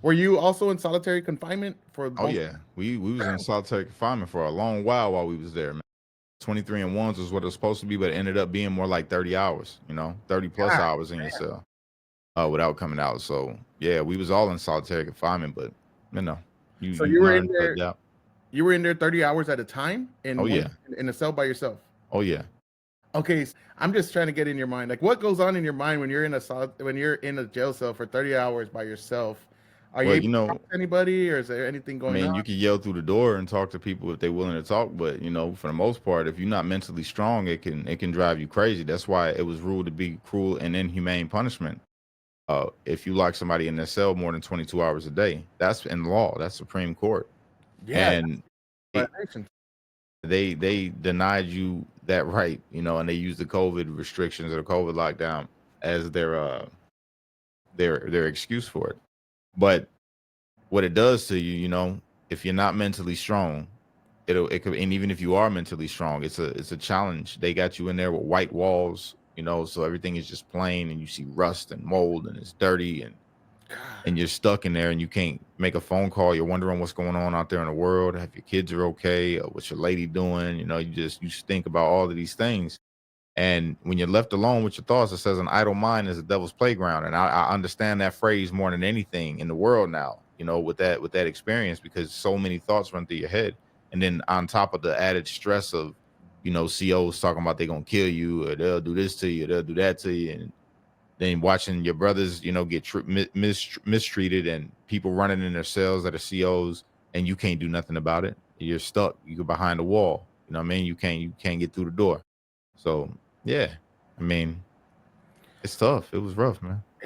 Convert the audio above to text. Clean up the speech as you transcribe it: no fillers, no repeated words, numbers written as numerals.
Were you also in solitary confinement for Oh most? yeah, we was in solitary confinement for a long while we was there, man. 23 and ones was what it was supposed to be, but it ended up being more like 30 hours, 30 plus God, hours in your cell without coming out. So yeah, we was all in solitary confinement, but you know, you so you you were in learn to there. adapt. You were in there 30 hours at a time Oh in one yeah, in a cell by yourself. oh yeah. Okay, I'm just trying to get in your mind. Like, what goes on in your mind when you're in when you're in a jail cell for 30 hours by yourself? Are you Well, able to talk to anybody, or is there anything I going on? mean, you can yell through the door and talk to people if they're willing to talk, but for the most part, if you're not mentally strong, it can drive you crazy. That's why it was ruled to be cruel and inhumane punishment. If you lock somebody in their cell more than 22 hours a day, that's in law. That's Supreme Court, Yeah, and it, violations. they denied you that right, and they used the COVID restrictions or the COVID lockdown as their excuse for it. But what it does to you, if you're not mentally strong, it could, and even if you are mentally strong, it's a challenge. They got you in there with white walls, so everything is just plain, and you see rust and mold, and it's dirty, and you're stuck in there, and you can't make a phone call. You're wondering what's going on out there in the world. If your kids are okay, or what's your lady doing? You just think about all of these things. And when you're left alone with your thoughts, it says an idle mind is a devil's playground. And I understand that phrase more than anything in the world now, with that experience, because so many thoughts run through your head. And then on top of the added stress of, COs talking about they're gonna kill you, or they'll do this to you, they'll do that to you. And then watching your brothers, get mistreated, and people running in their cells that are COs, and you can't do nothing about it. You're stuck. You're behind the wall. You know what I mean? You can't get through the door. So yeah, I mean, it's tough. It was rough, man.